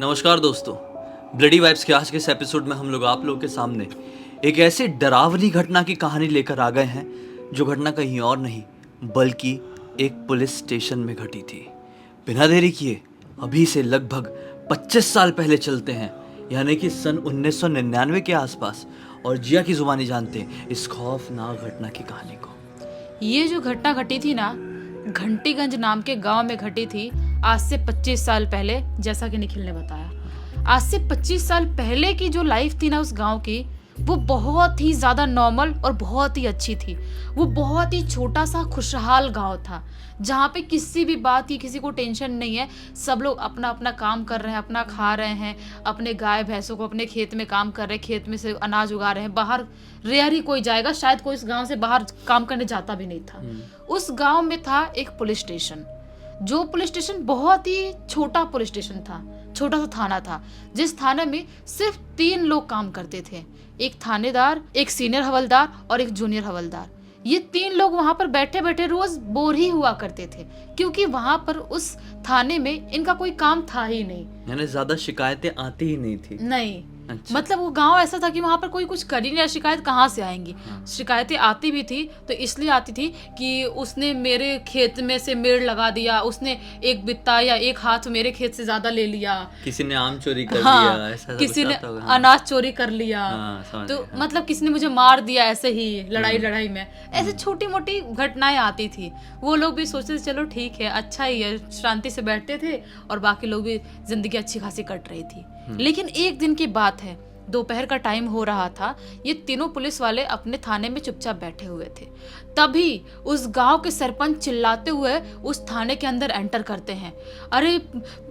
नमस्कार दोस्तों। Bloody vibes के आज के इस एपिसोड में हम लोग आप लोगों के सामने एक ऐसी डरावनी घटना की कहानी लेकर आ गए हैं जो घटना कहीं और नहीं बल्कि एक पुलिस स्टेशन में घटी थी। बिना देरी किए अभी से लगभग 25 साल पहले चलते हैं, यानी कि सन 1999 के आसपास, और जिया की जुबानी जानते हैं इस खौफनाक घटना की कहानी को। ये जो घटना घटी थी ना, घंटीगंज नाम के गांव में घटी थी आज से 25 साल पहले। जैसा कि निखिल ने बताया, आज से 25 साल पहले की जो लाइफ थी ना उस गांव की, वो बहुत ही ज़्यादा नॉर्मल और बहुत ही अच्छी थी। वो बहुत ही छोटा सा खुशहाल गांव था जहाँ पे किसी भी बात की किसी को टेंशन नहीं है। सब लोग अपना अपना काम कर रहे हैं, अपना खा रहे हैं, अपने गाय भैंसों को अपने खेत में काम कर रहे हैं, खेत में से अनाज उगा रहे हैं। बाहर रेयर ही कोई जाएगा, शायद कोई इस गांव से बाहर काम करने जाता भी नहीं था। उस गांव में था एक पुलिस स्टेशन, जो पुलिस स्टेशन बहुत ही छोटा पुलिस स्टेशन था, छोटा सा थाना था, जिस थाने में सिर्फ 3 लोग काम करते थे। एक थानेदार, एक सीनियर हवलदार और एक जूनियर हवलदार। ये 3 लोग वहां पर बैठे बैठे रोज बोर ही हुआ करते थे, क्योंकि वहां पर उस थाने में इनका कोई काम था ही नहीं। यानी ज्यादा शिकायतें आती ही नहीं थी। नहीं, अच्छा। मतलब वो गांव ऐसा था कि वहां पर कोई कुछ कर ही नहीं रहा, शिकायत कहाँ से आएंगी। हाँ। शिकायतें आती भी थी तो इसलिए आती थी कि उसने मेरे खेत में से मेड़ लगा दिया, उसने एक बित्ता या एक हाथ मेरे खेत से ज्यादा ले लिया, किसी ने आम चोरी कर हाँ, लिया, ऐसा किसी ने कुछ आता होगा। हाँ। अनाज चोरी कर लिया, हाँ, समझ तो गया। मतलब किसी ने मुझे मार दिया, ऐसे ही लड़ाई में ऐसे छोटी मोटी घटनाएं आती थी। वो लोग भी सोचते थे चलो ठीक है, अच्छा ही है, शांति से बैठते थे और बाकी लोग भी जिंदगी अच्छी खासी कट रही थी। लेकिन एक दिन की बात है, दोपहर का टाइम हो रहा था, ये तीनों पुलिस वाले अपने थाने में चुपचाप बैठे हुए थे। तभी उस गांव के सरपंच चिल्लाते हुए उस थाने के अंदर एंटर करते हैं। अरे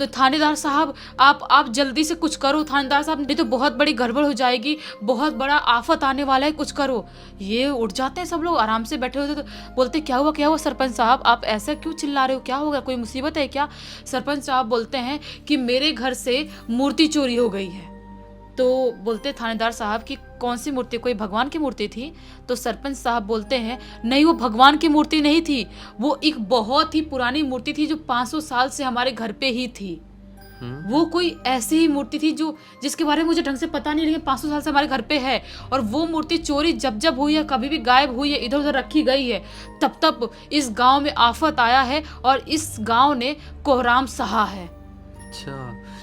थानेदार साहब, आप जल्दी से कुछ करो थानेदार साहब, नहीं तो बहुत बड़ी गड़बड़ हो जाएगी, बहुत बड़ा आफत आने वाला है, कुछ करो। ये उठ जाते हैं, सब लोग आराम से बैठे हुए थे, तो बोलते क्या हुआ सरपंच साहब, आप ऐसा क्यों चिल्ला रहे हो, क्या हो गया, कोई मुसीबत है क्या? सरपंच साहब बोलते हैं कि मेरे घर से मूर्ति चोरी हो गई है। तो बोलते थानेदार साहब कि कौन सी मूर्ति, कोई भगवान की मूर्ति थी? तो सरपंच साहब बोलते हैं नहीं, वो भगवान की मूर्ति नहीं थी, वो एक बहुत ही पुरानी मूर्ति थी जो 500 साल से हमारे घर पे ही थी। वो कोई ऐसी ही मूर्ति थी जो जिसके बारे में मुझे ढंग से पता नहीं, लेकिन 500 साल से हमारे घर पे है। और वो मूर्ति चोरी जब हुई है, कभी भी गायब हुई है, इधर उधर रखी गई है, तब इस गांव में आफत आया है और इस गांव ने कोहराम सहा है।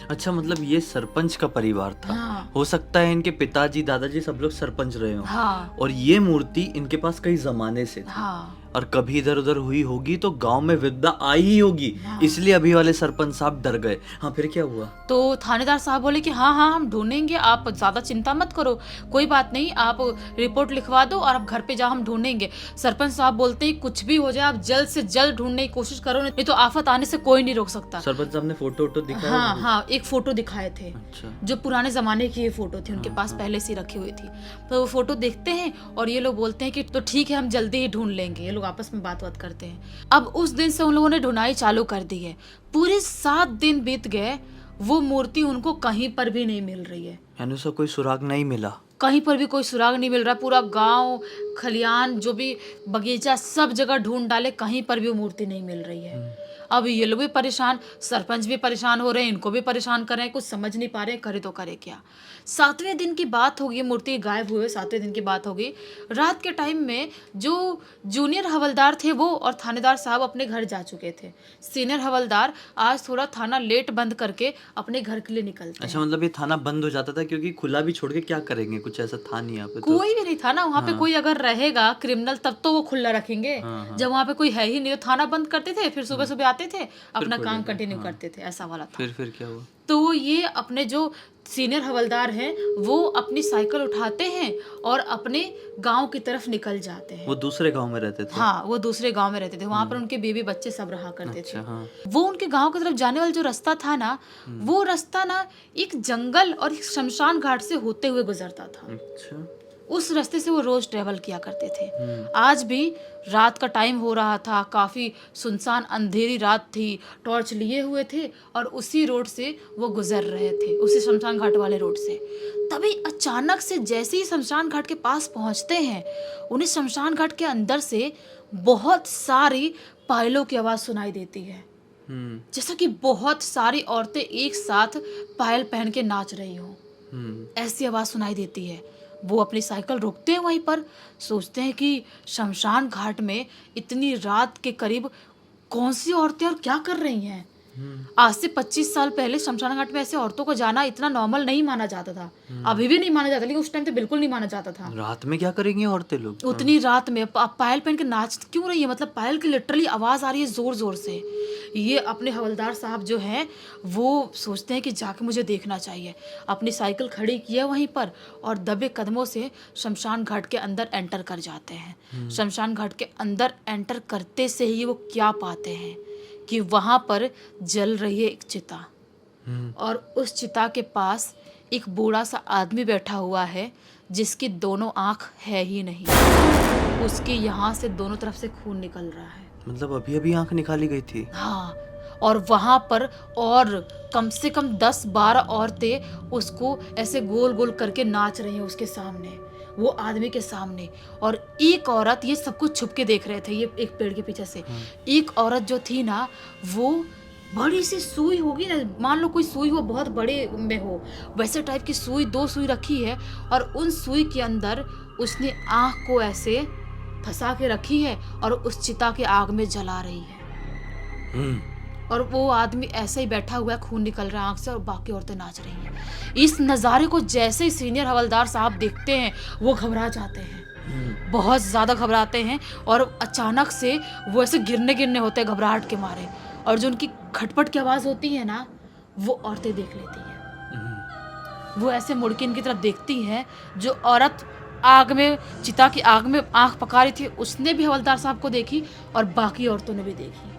अच्छा, मतलब ये सरपंच का परिवार था। हाँ। हो सकता है इनके पिताजी दादाजी सब लोग सरपंच रहे हो। हाँ। और ये मूर्ति इनके पास कई जमाने से थी। हाँ। और कभी इधर उधर हुई होगी तो गांव में विपदा आई ही होगी। हाँ। इसलिए अभी वाले सरपंच साहब डर गए। हाँ, फिर क्या हुआ? तो थानेदार साहब बोले कि हाँ हम ढूंढेंगे, आप ज्यादा चिंता मत करो, कोई बात नहीं, आप रिपोर्ट लिखवा दो और आप घर पे जाओ, हम ढूंढेंगे। सरपंच साहब बोलते हैं कुछ भी हो जाए आप जल्द से जल्द ढूंढने की कोशिश करो, नहीं तो आफत आने से कोई नहीं रोक सकता। सरपंच साहब ने फोटो दिखाया? हाँ, एक फोटो दिखाए थे। अच्छा। जो पुराने जमाने की ये फोटो थी, उनके पास पहले से रखी हुई थी। तो वो फोटो देखते हैं और ये लोग बोलते हैं कि तो ठीक है, हम जल्दी ही ढूंढ लेंगे। ये लोग आपस में बात करते हैं। अब उस दिन से उन लोगों ने ढूंढाई चालू कर दी है। पूरे 7 दिन बीत गए, वो मूर्ति उनको कहीं पर भी नहीं मिल रही है। यानी उसका कोई सुराग नहीं मिला? कहीं पर भी कोई सुराग नहीं मिल रहा। पूरा गांव, खलियान, जो भी बगीचा, सब जगह ढूंढ डाले, कहीं पर भी वो मूर्ति नहीं मिल रही है। अब ये लोग भी परेशान, सरपंच भी परेशान हो रहे हैं, इनको भी परेशान कर रहे हैं, कुछ समझ नहीं पा रहे हैं, करे तो करे क्या। 7वें दिन की बात होगी, मूर्ति गायब हुए 7वें दिन की बात होगी। रात के टाइम में जो जूनियर हवलदार थे वो और थानेदार साहब अपने घर जा चुके थे। सीनियर हवलदार आज थोड़ा थाना लेट बंद करके अपने घर के लिए निकलते हैं। अच्छा, मतलब ये थाना बंद हो जाता था क्योंकि खुला भी छोड़ के क्या करेंगे, कुछ ऐसा था नहीं यहाँ पे तो। कोई भी नहीं था ना वहाँ पे। कोई अगर रहेगा क्रिमिनल तब तो वो खुला रखेंगे। जब वहाँ पे कोई है ही नहीं तो थाना बंद करते थे, फिर सुबह सुबह आते थे, अपना काम कंटिन्यू करते थे, ऐसा वाला था। फिर क्या हुआ? तो ये अपने जो सीनियर हवलदार हैं वो अपनी साइकिल उठाते हैं और अपने गांव की तरफ निकल जाते हैं। वो दूसरे गांव में रहते थे? हाँ, वो दूसरे गांव में रहते थे, वहां पर उनके बीवी बच्चे सब रहा करते थे। हाँ। वो उनके गांव की तरफ जाने वाला जो रास्ता था ना, वो रास्ता ना एक जंगल और एक शमशान घाट से होते हुए गुजरता था। अच्छा। उस रास्ते से वो रोज ट्रेवल किया करते थे। आज भी रात का टाइम हो रहा था, काफी सुनसान अंधेरी रात थी, टॉर्च लिए हुए थे और उसी रोड से वो गुजर रहे थे, उसी शमशान घाट वाले रोड से। तभी अचानक से जैसे ही शमशान घाट के पास पहुंचते हैं, उन्हें शमशान घाट के अंदर से बहुत सारी पायलों की आवाज सुनाई देती है। जैसा कि बहुत सारी औरतें एक साथ पायल पहन के नाच रही हों, ऐसी आवाज़ सुनाई देती है। वो अपनी साइकिल रोकते हैं वहीं पर, सोचते हैं कि शमशान घाट में इतनी रात के करीब कौन सी औरतें और क्या कर रही हैं। आज से 25 साल पहले शमशान घाट में ऐसे औरतों को जाना इतना नॉर्मल नहीं माना जाता था। अभी भी नहीं माना जाता, लेकिन उस टाइम तो बिल्कुल नहीं माना जाता था। रात में क्या करेंगी औरतें लोग? उतनी रात में आप पायल पहन के नाच क्यों रही है? मतलब पायल की लिटरली आवाज़ आ रही है ज़ोर ज़ोर से। ये अपने हवलदार साहब जो हैं वो सोचते हैं कि जाके मुझे देखना चाहिए। अपनी साइकिल खड़ी की है वहीं पर और दबे कदमों से शमशान घाट के अंदर एंटर कर जाते हैं। शमशान घाट के अंदर एंटर करते से ही वो क्या पाते हैं कि वहाँ पर जल रही है एक चिता, और उस चिता के पास एक बूढ़ा सा आदमी बैठा हुआ है जिसकी दोनों आँख है ही नहीं। उसके यहाँ से दोनों तरफ से खून निकल रहा है। मतलब अभी अभी आंख निकाली गई थी? हाँ, और वहाँ पर और कम से कम 10-12 औरतें उसको ऐसे गोल गोल करके नाच रही हैं उसके सामने, वो आदमी के सामने। और एक औरत, ये सब कुछ छुप के देख रहे थे ये एक पेड़ के पीछे से, एक औरत जो थी ना वो बड़ी सी सुई होगी ना, मान लो कोई सुई हो बहुत बड़े में हो, वैसे टाइप की सुई, 2 सुई रखी है और उन सुई के अंदर उसने आँख को ऐसे फंसा के रखी है और उस चिता के आग में जला रही है। और वो आदमी ऐसे ही बैठा हुआ है, खून निकल रहा है आँख से और बाकी औरतें नाच रही हैं। इस नज़ारे को जैसे ही सीनियर हवलदार साहब देखते हैं वो घबरा जाते हैं, बहुत ज़्यादा घबराते हैं और अचानक से वो ऐसे गिरने होते हैं घबराहट के मारे, और जो उनकी खटपट की आवाज़ होती है ना वो औरतें देख लेती हैं। वो ऐसे मुड़ के इनकी तरफ देखती हैं। जो औरत आग में, चिता की आग में आंख पका रही थी, उसने भी हवलदार साहब को देखी और बाकी औरतों ने भी देखी।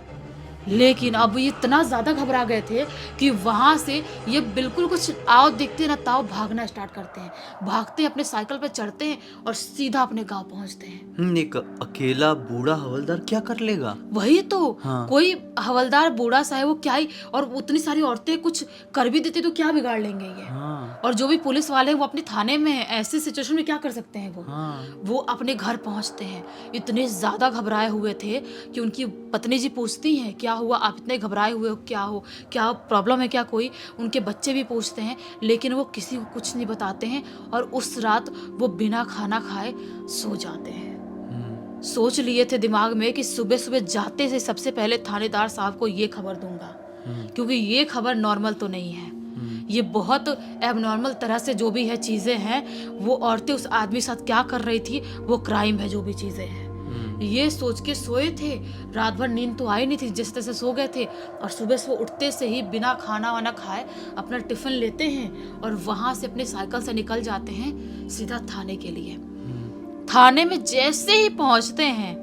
लेकिन अब ये इतना ज़्यादा घबरा गए थे कि वहाँ से ये बिल्कुल कुछ आओ देखते ना ताओ भागना स्टार्ट करते हैं। भागते अपने साइकिल पे चढ़ते हैं और सीधा अपने गांव पहुँचते हैं। एक अकेला बूढ़ा हवलदार क्या कर लेगा? वही तो, हाँ। कोई हवलदार बूढ़ा सा है वो क्या ही, और उतनी सारी औरतें कुछ कर भी देती तो क्या बिगाड़ लेंगे ये। हाँ। और जो भी पुलिस वाले हैं वो अपने थाने में है, ऐसे सिचुएशन में क्या कर सकते हैं वो। हाँ। वो अपने घर पहुंचते हैं, इतने ज़्यादा घबराए हुए थे कि उनकी पत्नी जी पूछती हैं क्या हुआ, आप इतने घबराए हुए हो, क्या प्रॉब्लम है क्या कोई। उनके बच्चे भी पूछते हैं, लेकिन वो किसी को कुछ नहीं बताते हैं और उस रात वो बिना खाना खाए सो जाते हैं। सोच लिए थे दिमाग में कि सुबह सुबह जाते से सबसे पहले थानेदार साहब को ये खबर दूंगा, क्योंकि ये खबर नॉर्मल तो नहीं है, ये बहुत एबनॉर्मल तरह से जो भी है चीज़ें हैं, वो औरतें उस आदमी साथ क्या कर रही थी वो क्राइम है, जो भी चीज़ें हैं। ये सोच के सोए थे, रात भर नींद तो आई नहीं थी, जिस तरह से सो गए थे। और सुबह से उठते से ही बिना खाना वाना खाए अपना टिफ़िन लेते हैं और वहाँ से अपने साइकिल से निकल जाते हैं सीधा थाने के लिए। थाने में जैसे ही पहुँचते हैं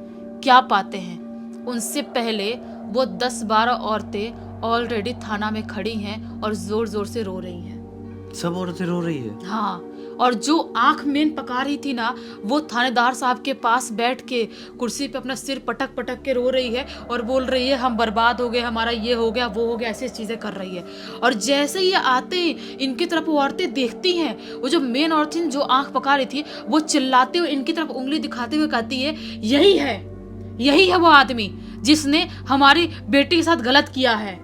क्या पाते हैं, उनसे पहले वो 10-12 औरतें ऑलरेडी थाना में खड़ी हैं और ज़ोर ज़ोर से रो रही हैं। सब औरतें रो रही है? हाँ, और जो आंख मेन पका रही थी ना वो थानेदार साहब के पास बैठ के कुर्सी पे अपना सिर पटक पटक के रो रही है और बोल रही है हम बर्बाद हो गए, हमारा ये हो गया वो हो गया, ऐसी चीज़ें कर रही है। और जैसे ये आते ही इनकी तरफ वो औरतें देखती हैं, वो जो मेन औरत जो आंख पका रही थी वो चिल्लाते हुए इनकी तरफ उंगली दिखाते हुए कहती है यही है वो आदमी जिसने हमारी बेटी के साथ गलत किया है।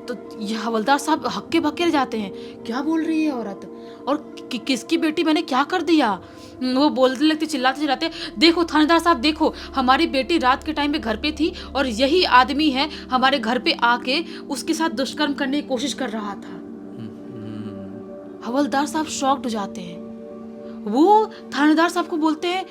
तो ये हवलदार साहब हक्के बक्के रह जाते हैं, क्या बोल रही है औरत, और किसकी बेटी, मैंने क्या कर दिया। वो बोलने लगते, चिल्लाते, देखो थानेदार साहब देखो, हमारी बेटी रात के टाइम पे घर पे थी और यही आदमी है हमारे घर पे आके उसके साथ दुष्कर्म करने की कोशिश कर रहा था। हवलदार साहब शॉक्ड हो जाते हैं। वो थानेदार साहब को बोलते हैं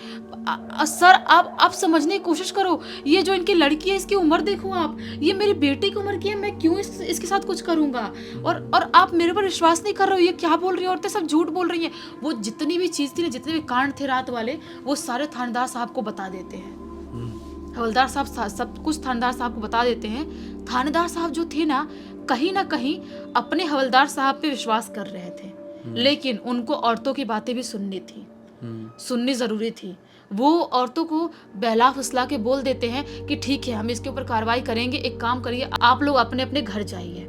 सर आप समझने की कोशिश करो, ये जो इनकी लड़की है इसकी उम्र देखो आप, ये मेरी बेटी की उम्र की है, मैं क्यों इसके साथ कुछ करूंगा, और आप मेरे पर विश्वास नहीं कर रहे हो, ये क्या बोल रही है, औरतें सब झूठ बोल रही हैं। वो जितनी भी चीज़ थी ना, जितने भी कांड थे रात वाले, वो सारे थानेदार साहब को बता देते हैं। हवलदार साहब सब कुछ थानेदार साहब को बता देते हैं। थानेदार साहब जो थे ना कहीं अपने हवलदार साहब पे विश्वास कर रहे थे, लेकिन उनको औरतों की बातें भी सुननी जरूरी थी। वो औरतों को बहला फुसला के बोल देते हैं कि ठीक है हम इसके ऊपर कार्रवाई करेंगे, एक काम करिए आप लोग अपने अपने घर जाइए।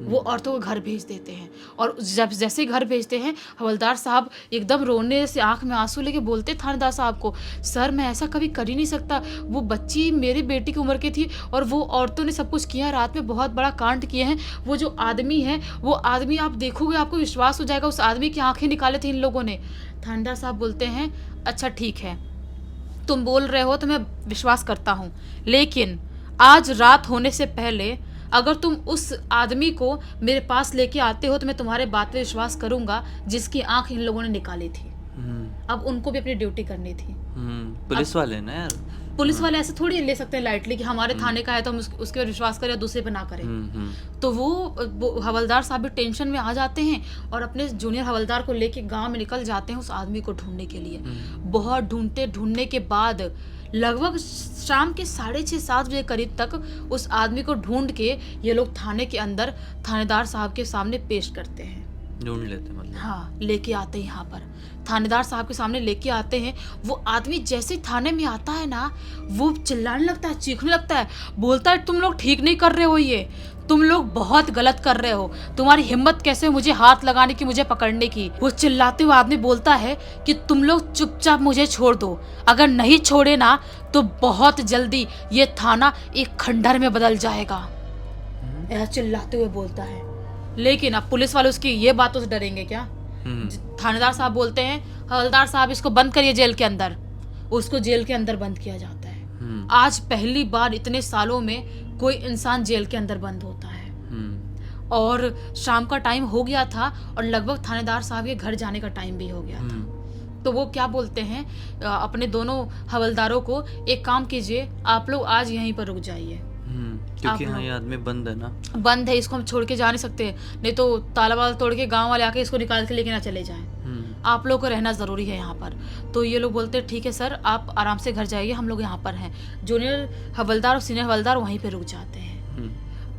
वो औरतों को घर भेज देते हैं। और जब जैसे ही घर भेजते हैं, हवलदार साहब एकदम रोने से आंख में आंसू लेके बोलते थानेदार साहब को, सर मैं ऐसा कभी कर ही नहीं सकता, वो बच्ची मेरी बेटी की उम्र की थी और वो औरतों ने सब कुछ किया, रात में बहुत बड़ा कांड किए हैं। वो जो आदमी है, वो आदमी आप देखोगे आपको विश्वास हो जाएगा, उस आदमी की आंखें निकाले थे इन लोगों ने। थानेदार साहब बोलते हैं, अच्छा ठीक है, तुम बोल रहे हो तो मैं विश्वास करता हूँ, लेकिन आज रात होने से पहले अगर तुम उस आदमी को मेरे पास लेके आते हो तो मैं तुम्हारे बात पे विश्वास करूंगा जिसकी आंख इन लोगों ने निकाली थी। अब उनको भी अपनी ड्यूटी करनी थी। पुलिस वाले ना यार, पुलिस वाले ऐसे थोड़ी ले सकते हैं लाइटली कि हमारे थाने का है तो हम उसके पर विश्वास करें, दूसरे पे ना करें। तो वो हवलदार साहब भी टेंशन में आ जाते हैं और अपने जूनियर हवलदार को लेके गांव में निकल जाते हैं उस आदमी को ढूंढने के लिए। बहुत ढूंढने के बाद लगभग शाम के 6:30-7 बजे करीब तक उस आदमी को ढूंढ के ये लोग थाने के अंदर थानेदार साहब के सामने पेश करते हैं। ढूंढ लेते मतलब? हाँ, लेके आते हैं यहाँ पर थानेदार साहब के सामने लेके आते हैं। वो आदमी जैसे ही थाने में आता है ना, वो चिल्लाने लगता है, चीखने लगता है, बोलता है तुम लोग ठीक नहीं कर रहे हो, ये तुम लोग बहुत गलत कर रहे हो, तुम्हारी हिम्मत कैसे मुझे हाथ लगाने की, मुझे पकड़ने की। वो चिल्लाते हुए आदमी बोलता है कि तुम लोग चुपचाप मुझे छोड़ दो, अगर नहीं छोड़े ना तो बहुत जल्दी ये थाना एक खंडहर में बदल जाएगा। ऐसा चिल्लाते हुए बोलता है। लेकिन अब पुलिस वाले उसकी ये बातों से डरेंगे क्या? थानेदार साहब बोलते हैं, हवलदार साहब इसको बंद करिए जेल के अंदर। उसको जेल के अंदर बंद किया जाता है। आज पहली बार इतने सालों में कोई इंसान जेल के अंदर बंद होता है। और शाम का टाइम हो गया था और लगभग थानेदार साहब के घर जाने का टाइम भी हो गया था। तो वो क्या बोलते हैं अपने दोनों हवलदारों को, एक काम कीजिए, आप लोग आज यहीं पर रुक जाइए, क्योंकि हाँ ये आदमी बंद है ना, बंद है, इसको हम छोड़ के जा नहीं सकते, नहीं तो ताला वाला तोड़ के गांव वाले आके इसको निकाल के लेके ना चले जाएं। आप लोग को रहना ज़रूरी है यहाँ पर। तो ये लोग बोलते हैं ठीक है सर, आप आराम से घर जाइए, हम लोग यहाँ पर हैं। जूनियर हवलदार और सीनियर हवलदार वहीं पे रुक जाते हैं।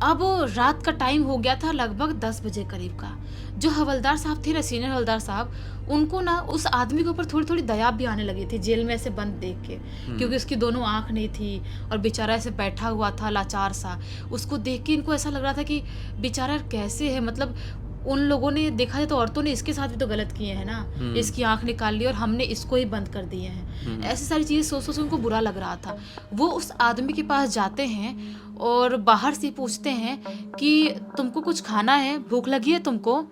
अब रात का टाइम हो गया था लगभग 10 बजे करीब का। जो हवलदार साहब थे ना, सीनियर हवलदार साहब, उनको ना उस आदमी के ऊपर थोड़ी थोड़ी दया भी आने लगी थी जेल में ऐसे बंद देख के, क्योंकि उसकी दोनों आंख नहीं थी और बेचारा ऐसे बैठा हुआ था लाचार सा। उसको देख के इनको ऐसा लग रहा था कि बेचारा कैसे है, मतलब उन लोगों ने देखा जाए तो औरतों ने इसके साथ भी तो गलत किए हैं ना, इसकी आंख निकाल ली और हमने इसको ही बंद कर दिए हैं। ऐसी सारी चीज़ें सोच सोच उनको बुरा लग रहा था। वो उस आदमी के पास जाते हैं और बाहर से पूछते हैं कि तुमको कुछ खाना है, भूख लगी है तुमको?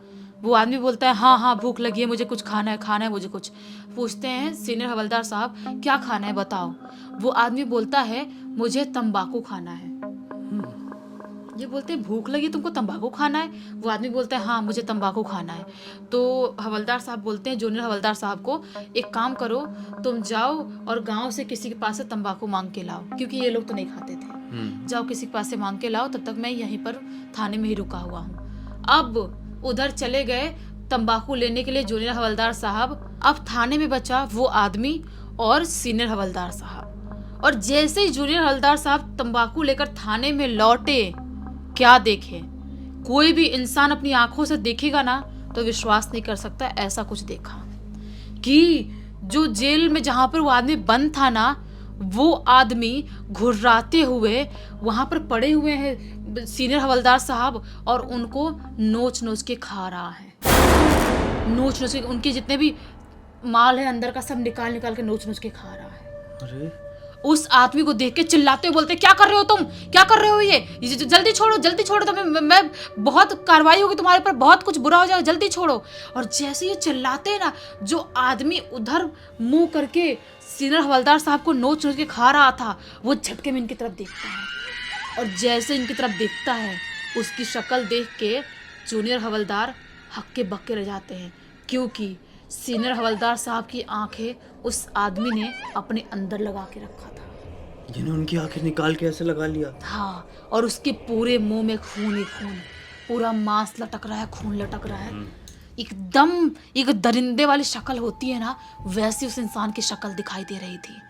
वो आदमी बोलता है हाँ हाँ भूख लगी है, मुझे कुछ खाना है मुझे कुछ। पूछते हैं सीनियर हवलदार साहब क्या खाना है बताओ। वो आदमी बोलता है मुझे तंबाकू खाना है। ये बोलते हैं भूख लगी तुमको, तंबाकू खाना है? वो आदमी बोलता है हाँ मुझे तंबाकू खाना है। तो हवलदार साहब बोलते हैं जूनियर हवलदार साहब को, एक काम करो, तुम जाओ और गांव से किसी के पास से तंबाकू मांग के लाओ, क्योंकि ये लोग तो नहीं खाते थे। जाओ किसी के पास से मांग के लाओ, तब तक मैं यहीं पर थाने में ही रुका हुआ हूँ। अब उधर चले गए तंबाकू लेने के लिए जूनियर हवलदार साहब। अब थाने में बचा वो आदमी और सीनियर हवलदार साहब। और जैसे ही जूनियर हवलदार साहब तंबाकू लेकर थाने में लौटे, क्या देखे? कोई भी इंसान अपनी आंखों से देखेगा ना तो विश्वास नहीं कर सकता, ऐसा कुछ देखा कि जो जेल में जहां पर वो आदमी बंद था ना, वो आदमी घुर्राते हुए वहां पर पड़े हुए हैं सीनियर हवलदार साहब और उनको नोच नोच के खा रहा है। नोच नोच के उनके जितने भी माल है अंदर का सब निकाल निकाल के नोच नोच के खा रहा है। अरे उस आदमी को देख के चिल्लाते हुए बोलते क्या कर रहे हो तुम, क्या कर रहे हो, ये जल्दी छोड़ो तो मैं बहुत कार्रवाई होगी तुम्हारे ऊपर, बहुत कुछ बुरा हो जाएगा, जल्दी छोड़ो। और जैसे ये चिल्लाते हैं ना, जो आदमी उधर मुंह करके सीनियर हवलदार साहब को नोच नोच के खा रहा था, वो झटके में इनकी तरफ देखता है। और जैसे इनकी तरफ देखता है, उसकी शक्ल देख के जूनियर हवलदार हक्के बक्के रह जाते हैं, क्योंकि सीनियर हवलदार साहब की आंखें उस आदमी ने अपने अंदर लगा के रखा था। जिन्हें उनकी आंखें निकाल के ऐसे लगा लिया? हाँ, और उसके पूरे मुंह में खून ही खून, पूरा मांस लटक रहा है, खून लटक रहा है। एकदम एक दरिंदे वाली शक्ल होती है ना, वैसी उस इंसान की शक्ल दिखाई दे रही थी।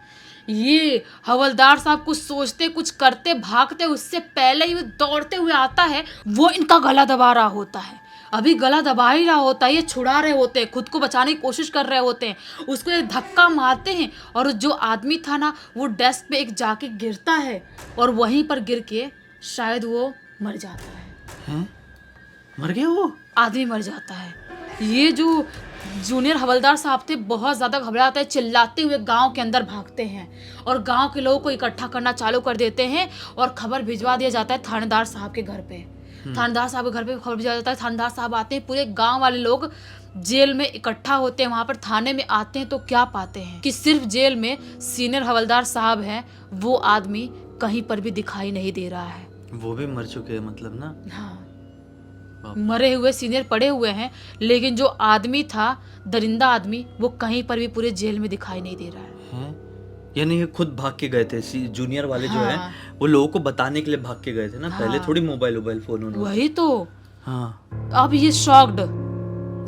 ये हवलदार साहब कुछ सोचते, कुछ करते, भागते, उससे पहले ही वो दौड़ते हुए आता है, वो इनका गला दबा रहा होता है। अभी गला दबा ही रहा होता है, ये छुड़ा रहे होते हैं, खुद को बचाने की कोशिश कर रहे होते हैं। उसको एक धक्का मारते हैं और जो आदमी था ना, वो डेस्क पे एक जाके गिरता है और वहीं पर गिर के शायद वो मर जाता है। मर गया वो? आदमी मर जाता है। ये जो जूनियर हवलदार साहब थे बहुत ज्यादा घबराते हैं, चिल्लाते हुए गांव के अंदर भागते हैं और गांव के लोगों को इकट्ठा करना चालू कर देते हैं और खबर भिजवा दिया जाता है थानेदार साहब के घर पे। थानेदार साहब के घर पे खबर भिजवा जाता है, थानेदार साहब आते हैं, पूरे गांव वाले लोग जेल में इकट्ठा होते हैं, वहां पर थाने में आते हैं तो क्या पाते हैं कि सिर्फ जेल में सीनियर हवलदार साहब हैं, वो आदमी कहीं पर भी दिखाई नहीं दे रहा है। वो भी मर चुके हैं मतलब ना? हाँ, बाप। मरे हुए सीनियर पड़े हुए हैं, लेकिन जो आदमी था दरिंदा आदमी वो कहीं पर भी पूरे जेल में दिखाई नहीं दे रहा है। हैं? यानी ये खुद भाग के गए थे जूनियर वाले जो हाँ। हैं, वो लोगों को बताने के लिए भाग के गए थे ना? पहले हाँ। थोड़ी मोबाइल फोन उन्होंने। वही तो। हाँ। अब ये शॉक्ड,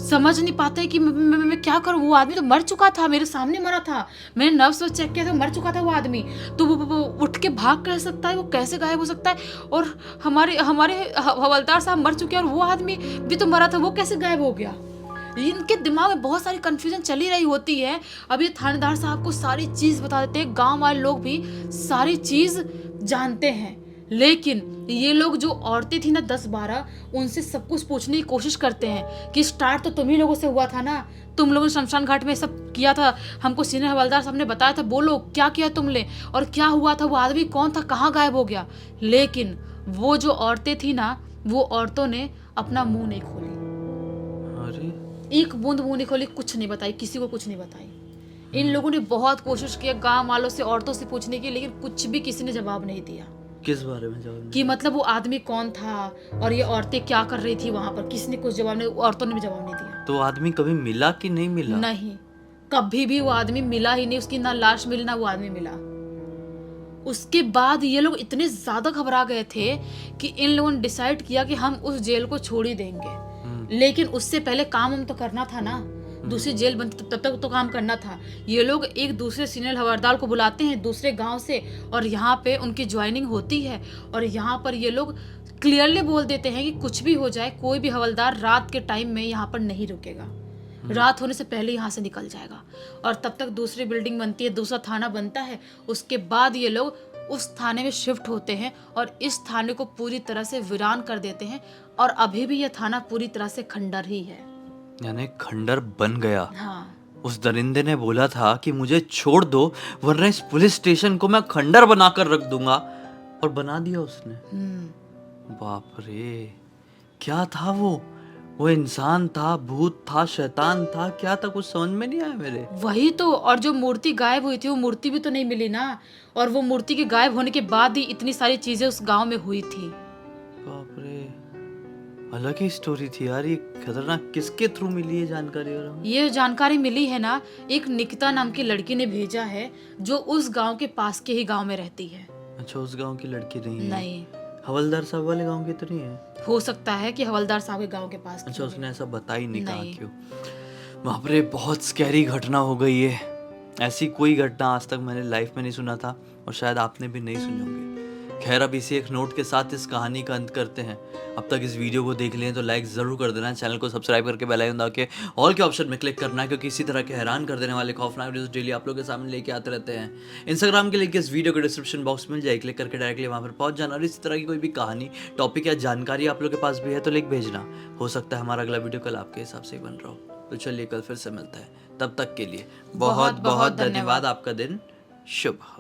समझ नहीं पाते कि मैं क्या करूं। वो आदमी तो मर चुका था, मेरे सामने मरा था, मैंने नर्व्स चेक किया था, मर चुका था वो आदमी। तो वो उठ के भाग कर सकता है, वो कैसे गायब हो सकता है? और हमारे हवलदार साहब मर चुके हैं और वो आदमी भी तो मरा था, वो कैसे गायब हो गया? इनके दिमाग में बहुत सारी कंफ्यूजन चली रही होती है। अब ये थानेदार साहब को सारी चीज बता देते हैं, गांव वाले लोग भी सारी चीज जानते हैं, लेकिन ये लोग जो औरतें थी ना 10-12, उनसे सब कुछ पूछने की कोशिश करते हैं कि स्टार्ट तो तुम ही लोगों से हुआ था ना, तुम लोगों ने शमशान घाट में सब किया था, हमको सीनियर हवलदार साहब ने बताया था, बोलो क्या किया तुमने और क्या हुआ था, वो आदमी कौन था, कहाँ गायब हो गया? लेकिन वो जो औरतें थी ना, वो औरतों ने अपना मुंह नहीं खोली, अरे एक बूंद मुंह नहीं खोली, कुछ नहीं बताई, किसी को कुछ नहीं बताई। इन लोगों ने बहुत कोशिश किया गांव वालों से, औरतों से पूछने की, लेकिन कुछ भी किसी ने जवाब नहीं दिया। किस बारे में जवाब? कि मतलब वो आदमी कौन था और ये औरतें क्या कर रही थी वहां पर, किसी ने कुछ जवाब नहीं, औरतों ने भी जवाब नहीं दिया। तो आदमी कभी मिला कि नहीं मिला? नहीं, कभी भी वो आदमी मिला ही नहीं, उसकी ना लाश मिली ना वो आदमी मिला। उसके बाद ये लोग इतने ज्यादा घबरा गए थे कि इन लोगों ने डिसाइड किया कि हम उस जेल को छोड़ ही देंगे, लेकिन उससे पहले काम हम तो करना था ना, दूसरी जेल बंद तब तक तो काम करना था। ये लोग एक दूसरे सीनियर हवलदार को बुलाते हैं दूसरे गांव से और यहाँ पे उनकी ज्वाइनिंग होती है और यहाँ पर ये लोग क्लियरली बोल देते हैं कि कुछ भी हो जाए, कोई भी हवलदार रात के टाइम में यहाँ पर नहीं रुकेगा, रात होने से पहले यहाँ से निकल जाएगा। और तब तक दूसरी बिल्डिंग बनती है, दूसरा थाना बनता है, उसके बाद ये लोग उस थाने में शिफ्ट होते हैं और इस थाने को पूरी तरह से वीरान कर देते हैं और अभी भी यह थाना पूरी तरह से खंडर ही है। यानी खंडर बन गया। हाँ, उस दरिंदे ने बोला था कि मुझे छोड़ दो वरना इस पुलिस स्टेशन को मैं खंडर बनाकर रख दूंगा, और बना दिया उसने। बाप रे, क्या था वो इंसान था, भूत था, शैतान था, क्या था? कुछ समझ में नहीं आया मेरे। वही तो। और जो मूर्ति गायब हुई थी वो मूर्ति भी तो नहीं मिली ना, और वो मूर्ति के गायब होने के बाद ही इतनी सारी चीजें उस गांव में हुई थी। बाप रे, अलग ही स्टोरी थी यार ये। खतरनाक। किसके थ्रू मिली है जानकारी? और ये जानकारी मिली है ना, एक निकिता नाम की लड़की ने भेजा है, जो उस गांव के पास के ही गांव में रहती है। अच्छा, उस गांव की लड़की नहीं है? नहीं, हवलदार साहब वाले गांव की तो नहीं है? हो सकता है कि हवलदार साहब के गांव के पास की अच्छा, हो। उसने ऐसा बता ही नहीं, कहा नहीं। क्यों? बाप रे, बहुत स्कैरी घटना हो गई है। ऐसी कोई घटना आज तक मैंने लाइफ में नहीं सुना था और शायद आपने भी नहीं सुनी होगी। खैर, अब इसी एक नोट के साथ इस कहानी का अंत करते हैं। अब तक इस वीडियो को देख लें तो लाइक ज़रूर कर देना, चैनल को सब्सक्राइब करके बेल आइकन दबा के ऑल के ऑप्शन में क्लिक करना है, क्योंकि इसी तरह के हैरान कर देने वाले खौफनाक वीडियोस डेली आप लोगों के सामने लेके आते रहते हैं। इंस्टाग्राम के लिंक इस वीडियो के डिस्क्रिप्शन बॉक्स में मिल जाए, क्लिक करके डायरेक्टली वहाँ पर पहुँच जाना। और इसी तरह की कोई भी कहानी, टॉपिक या जानकारी आप लोगों के पास भी है तो लिख भेजना। हो सकता है हमारा अगला वीडियो कल आपके हिसाब से ही बन रहा हो। तो चलिए, कल फिर से मिलता है। तब तक के लिए बहुत बहुत धन्यवाद। आपका दिन शुभ हो।